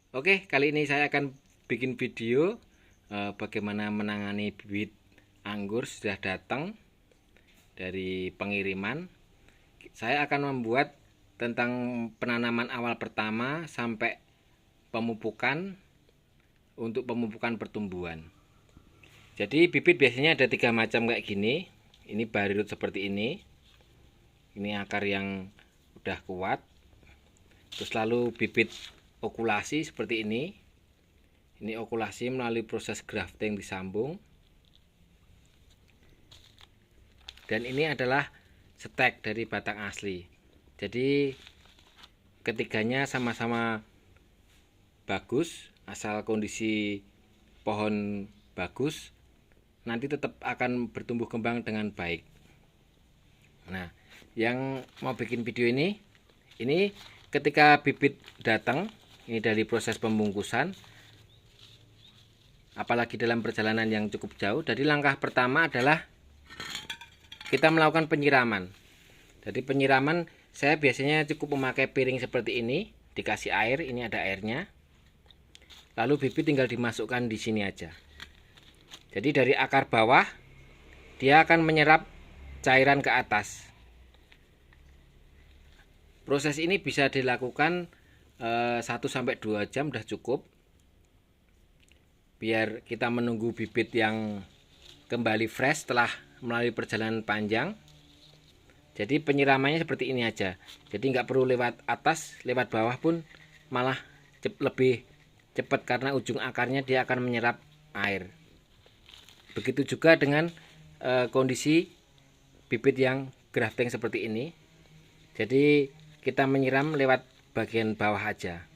Oke, kali ini saya akan bikin video bagaimana menangani bibit anggur sudah datang dari pengiriman. Saya akan membuat tentang penanaman awal pertama sampai pemupukan untuk pemupukan pertumbuhan. Jadi bibit biasanya ada 3 macam kayak gini. Ini barirut seperti ini. Ini akar yang udah kuat. Terus lalu bibit okulasi seperti ini. Ini okulasi melalui proses grafting disambung. Dan ini adalah stek dari batang asli. Jadi ketiganya sama-sama bagus, asal kondisi pohon bagus, nanti tetap akan bertumbuh kembang dengan baik. Nah, yang mau bikin video ini ketika bibit datang, ini dari proses pembungkusan, apalagi dalam perjalanan yang cukup jauh. Jadi langkah pertama adalah kita melakukan penyiraman. Jadi penyiraman saya biasanya cukup memakai piring seperti ini, dikasih air, ini ada airnya. Lalu bibit tinggal dimasukkan di sini aja. Jadi dari akar bawah dia akan menyerap cairan ke atas. Proses ini bisa dilakukan 1-2 jam udah cukup. Biar kita menunggu bibit yang kembali fresh setelah melalui perjalanan panjang. Jadi penyiramannya seperti ini aja. Jadi nggak perlu lewat atas, lewat bawah pun malah lebih cepat karena ujung akarnya dia akan menyerap air. Begitu juga dengan kondisi bibit yang grafting seperti ini. Jadi kita menyiram lewat bagian bawah aja.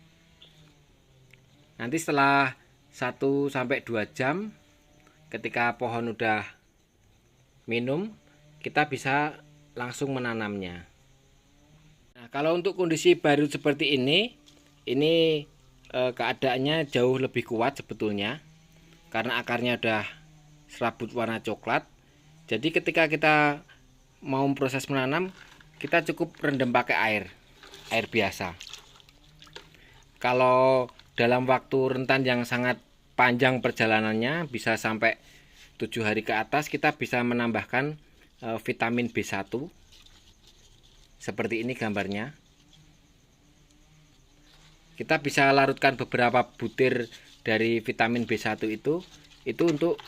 Nanti setelah 1-2 jam ketika pohon udah minum, kita bisa langsung menanamnya. Nah, kalau untuk kondisi baru seperti ini keadaannya jauh lebih kuat sebetulnya karena akarnya udah serabut warna coklat. Jadi ketika kita mau proses menanam, kita cukup rendam pakai air biasa. Kalau dalam waktu rentan yang sangat panjang perjalanannya, bisa sampai 7 hari ke atas, kita bisa menambahkan vitamin B1 seperti ini gambarnya. Kita bisa larutkan beberapa butir dari vitamin B1 itu untuk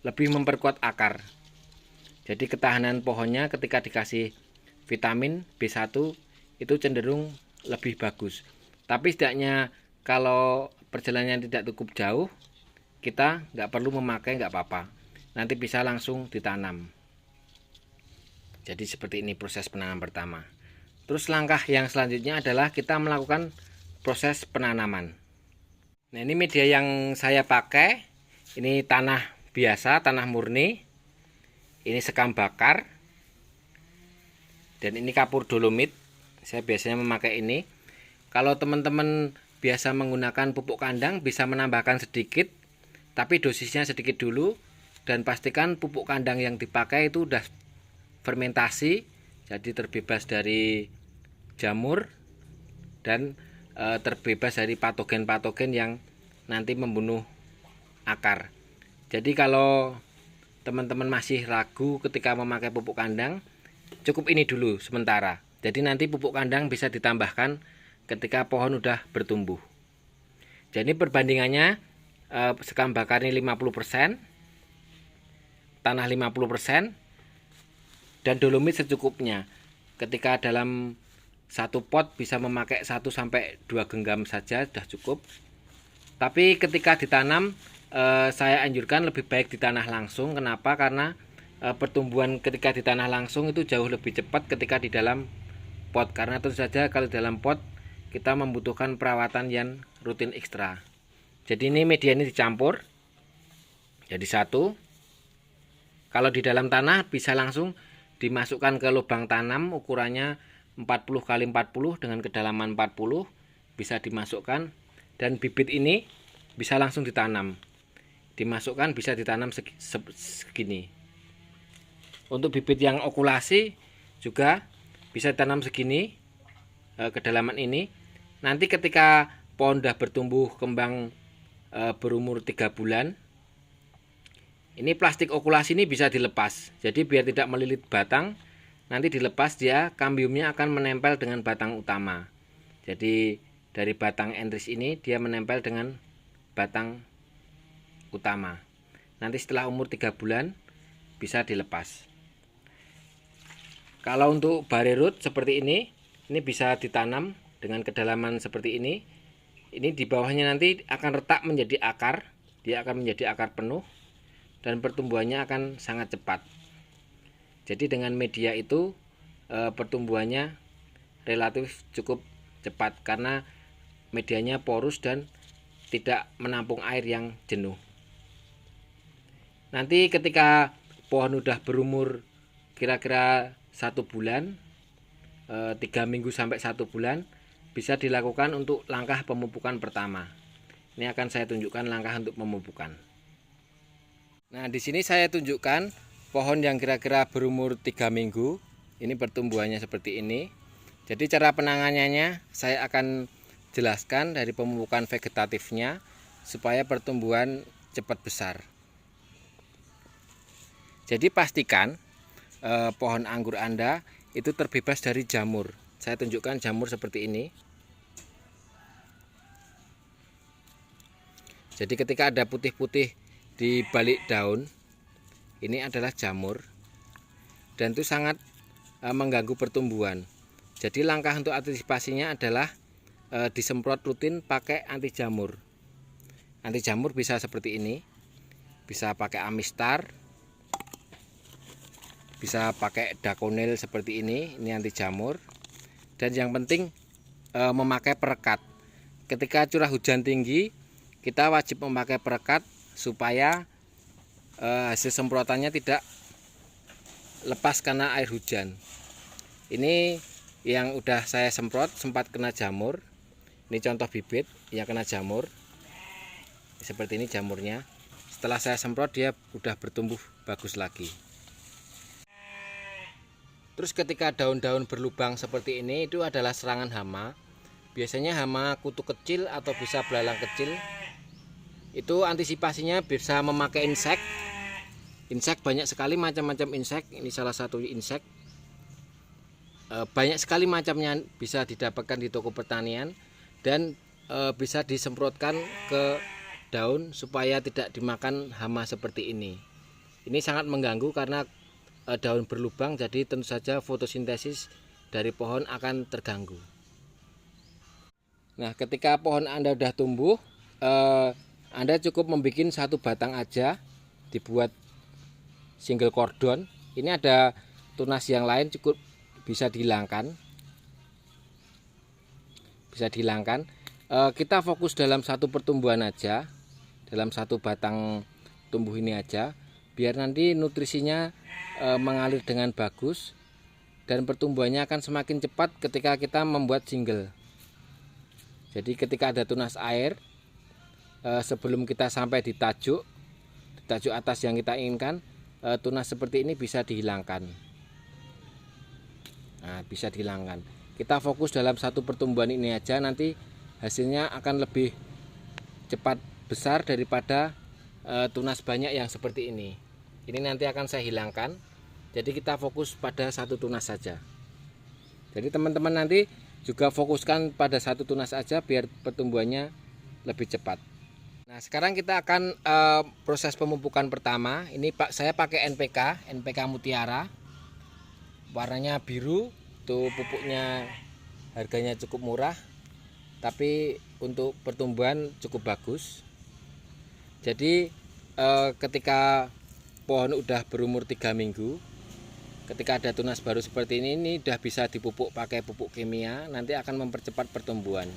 lebih memperkuat akar. Jadi ketahanan pohonnya ketika dikasih vitamin B1 itu cenderung lebih bagus. Tapi setidaknya kalau perjalanan tidak cukup jauh, kita nggak perlu memakai, nggak apa-apa. Nanti bisa langsung ditanam. Jadi seperti ini proses penanaman pertama. Terus langkah yang selanjutnya adalah kita melakukan proses penanaman. Nah, ini media yang saya pakai. Ini tanah biasa, tanah murni. Ini sekam bakar. Dan ini kapur dolomit. Saya biasanya memakai ini. Kalau teman-teman biasa menggunakan pupuk kandang, bisa menambahkan sedikit, tapi dosisnya sedikit dulu. Dan pastikan pupuk kandang yang dipakai itu udah fermentasi, jadi terbebas dari jamur dan terbebas dari patogen-patogen yang nanti membunuh akar. Jadi kalau teman-teman masih ragu ketika memakai pupuk kandang, cukup ini dulu sementara. Jadi nanti pupuk kandang bisa ditambahkan ketika pohon udah bertumbuh. Jadi perbandingannya sekam bakar ini 50%, tanah 50%, dan dolomit secukupnya. Ketika dalam satu pot bisa memakai 1-2 genggam saja sudah cukup. Tapi ketika ditanam, saya anjurkan lebih baik di tanah langsung. Kenapa? Karena pertumbuhan ketika di tanah langsung itu jauh lebih cepat ketika di dalam pot. Karena tentu saja kalau di dalam pot kita membutuhkan perawatan yang rutin ekstra. Jadi ini media ini dicampur jadi satu. Kalau di dalam tanah bisa langsung dimasukkan ke lubang tanam, ukurannya 40 x 40 dengan kedalaman 40, bisa dimasukkan. Dan bibit ini bisa langsung ditanam. Dimasukkan bisa ditanam segini. Untuk bibit yang okulasi juga bisa ditanam segini, kedalaman ini. Nanti ketika pohon udah bertumbuh kembang berumur 3 bulan, ini plastik okulasi ini bisa dilepas. Jadi biar tidak melilit batang, nanti dilepas dia kambiumnya akan menempel dengan batang utama. Jadi dari batang entris ini dia menempel dengan batang utama. Nanti setelah umur 3 bulan bisa dilepas. Kalau untuk bare root seperti ini bisa ditanam dengan kedalaman seperti ini. Ini di bawahnya nanti akan retak menjadi akar, dia akan menjadi akar penuh dan pertumbuhannya akan sangat cepat. Jadi dengan media itu pertumbuhannya relatif cukup cepat karena medianya porus dan tidak menampung air yang jenuh. Nanti ketika pohon udah berumur kira-kira 1 bulan, 3 minggu sampai 1 bulan, bisa dilakukan untuk langkah pemupukan pertama. Ini akan saya tunjukkan langkah untuk pemupukan. Nah, di sini saya tunjukkan pohon yang kira-kira berumur 3 minggu. Ini pertumbuhannya seperti ini. Jadi cara penanganannya saya akan jelaskan dari pemupukan vegetatifnya supaya pertumbuhan cepat besar. Jadi pastikan pohon anggur Anda itu terbebas dari jamur. Saya tunjukkan jamur seperti ini. Jadi ketika ada putih-putih di balik daun, ini adalah jamur dan itu sangat mengganggu pertumbuhan. Jadi langkah untuk antisipasinya adalah disemprot rutin pakai anti jamur. Anti jamur bisa seperti ini, bisa pakai Amistar, bisa pakai Dakonil seperti ini anti jamur. Dan yang penting memakai perekat. Ketika curah hujan tinggi, kita wajib memakai perekat supaya hasil semprotannya tidak lepas karena air hujan. Ini yang udah saya semprot sempat kena jamur. Ini contoh bibit yang kena jamur. Seperti ini jamurnya. Setelah saya semprot dia udah bertumbuh bagus lagi. Terus ketika daun-daun berlubang seperti ini itu adalah serangan hama. Biasanya hama kutu kecil atau bisa belalang kecil. Itu antisipasinya bisa memakai insek. Insek banyak sekali macam-macam insek. Ini salah satu insek. Banyak sekali macamnya bisa didapatkan di toko pertanian dan bisa disemprotkan ke daun supaya tidak dimakan hama seperti ini. Ini sangat mengganggu karena daun berlubang, jadi tentu saja fotosintesis dari pohon akan terganggu. Nah, ketika pohon Anda sudah tumbuh, Anda cukup membuat satu batang aja, dibuat single cordon. Ini ada tunas yang lain cukup bisa dihilangkan. Kita fokus dalam satu pertumbuhan aja, dalam satu batang tumbuh ini aja, biar nanti nutrisinya mengalir dengan bagus dan pertumbuhannya akan semakin cepat ketika kita membuat single. Jadi ketika ada tunas air, sebelum kita sampai di tajuk atas yang kita inginkan, tunas seperti ini bisa dihilangkan. Nah, bisa dihilangkan. Kita fokus dalam satu pertumbuhan ini aja, nanti hasilnya akan lebih cepat besar daripada tunas banyak yang seperti ini. Ini nanti akan saya hilangkan. Jadi kita fokus pada satu tunas saja. Jadi teman-teman nanti juga fokuskan pada satu tunas saja biar pertumbuhannya lebih cepat. Nah, sekarang kita akan proses pemupukan pertama. Ini saya pakai NPK Mutiara. Warnanya biru. Itu pupuknya harganya cukup murah. Tapi untuk pertumbuhan cukup bagus. Jadi ketika pohon udah berumur 3 minggu, ketika ada tunas baru seperti ini udah bisa dipupuk pakai pupuk kimia, nanti akan mempercepat pertumbuhan.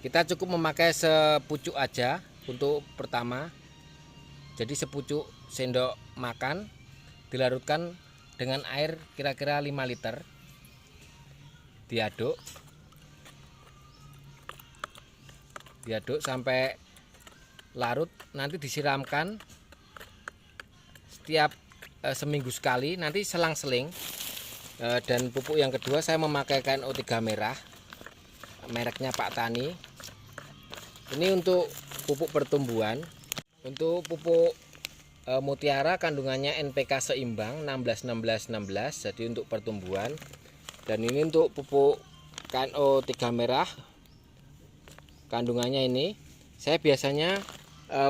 Kita cukup memakai sepucuk aja untuk pertama. Jadi sepucuk sendok makan dilarutkan dengan air kira-kira 5 liter. Diaduk sampai larut, nanti disiramkan setiap seminggu sekali, nanti selang-seling. Dan pupuk yang kedua saya memakai KNO3 merah mereknya Pak Tani. Ini untuk pupuk pertumbuhan. Untuk pupuk mutiara kandungannya NPK seimbang 16-16-16, jadi untuk pertumbuhan. Dan ini untuk pupuk KNO 3 merah, kandungannya ini. Saya biasanya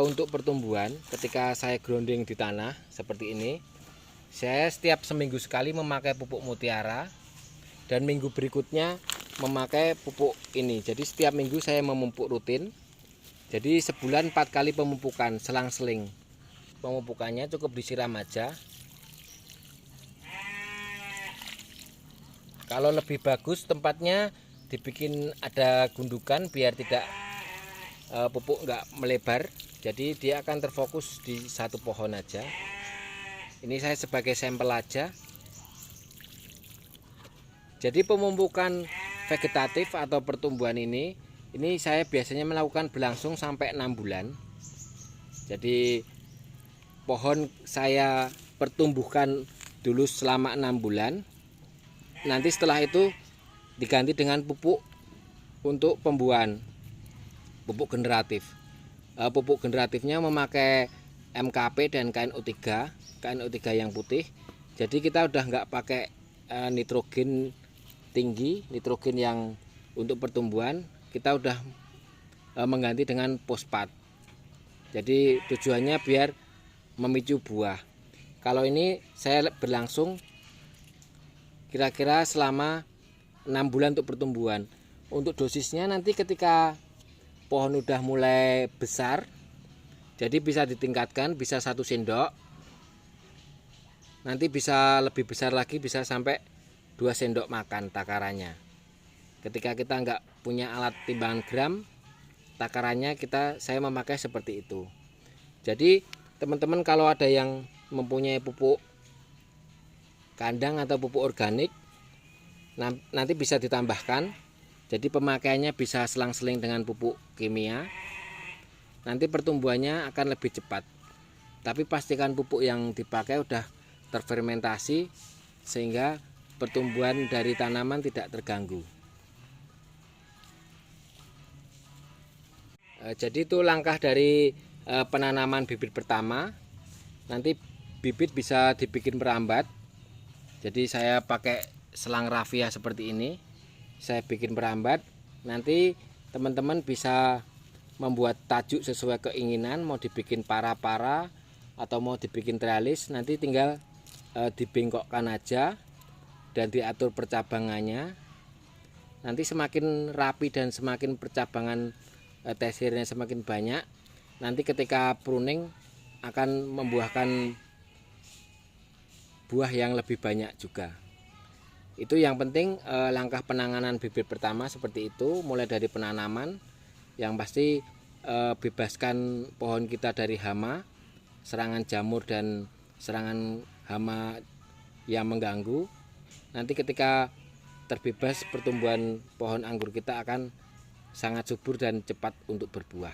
untuk pertumbuhan ketika saya grounding di tanah seperti ini, saya setiap seminggu sekali memakai pupuk mutiara, dan minggu berikutnya memakai pupuk ini. Jadi setiap minggu saya memupuk rutin. Jadi sebulan 4 kali pemupukan, selang-seling. Pemupukannya cukup disiram aja. Kalau lebih bagus tempatnya dibikin ada gundukan biar tidak pupuk nggak melebar. Jadi dia akan terfokus di satu pohon aja. Ini saya sebagai sampel aja. Jadi pemupukan vegetatif atau pertumbuhan ini saya biasanya melakukan berlangsung sampai 6 bulan. Jadi pohon saya pertumbuhkan dulu selama 6 bulan. Nanti setelah itu diganti dengan pupuk untuk pembuahan, pupuk generatif. Pupuk generatifnya memakai MKP dan KNO3 yang putih. Jadi kita udah nggak pakai nitrogen tinggi, nitrogen yang untuk pertumbuhan, kita udah mengganti dengan fosfat. Jadi tujuannya biar memicu buah. Kalau ini saya berlangsung kira-kira selama 6 bulan untuk pertumbuhan. Untuk dosisnya nanti ketika pohon udah mulai besar, jadi bisa ditingkatkan, bisa 1 sendok. Nanti bisa lebih besar lagi, bisa sampai 2 sendok makan takarannya. Ketika kita nggak punya alat timbangan gram, takarannya saya memakai seperti itu. Jadi teman-teman kalau ada yang mempunyai pupuk kandang atau pupuk organik, nanti bisa ditambahkan. Jadi pemakaiannya bisa selang-seling dengan pupuk kimia. Nanti pertumbuhannya akan lebih cepat. Tapi pastikan pupuk yang dipakai udah terfermentasi sehingga pertumbuhan dari tanaman tidak terganggu. Jadi itu langkah dari penanaman bibit pertama. Nanti bibit bisa dibikin merambat. Jadi saya pakai selang raffia seperti ini. Saya bikin merambat. Nanti teman-teman bisa membuat tajuk sesuai keinginan, mau dibikin para-para atau mau dibikin trellis. Nanti tinggal dibengkokkan aja dan diatur percabangannya. Nanti semakin rapi dan semakin percabangan tesirnya semakin banyak, nanti ketika pruning akan membuahkan buah yang lebih banyak juga. Itu yang penting. Langkah penanganan bibit pertama seperti itu, mulai dari penanaman. Yang pasti bebaskan pohon kita dari hama, serangan jamur dan serangan hama yang mengganggu. Nanti ketika terbebas, pertumbuhan pohon anggur kita akan sangat subur dan cepat untuk berbuah.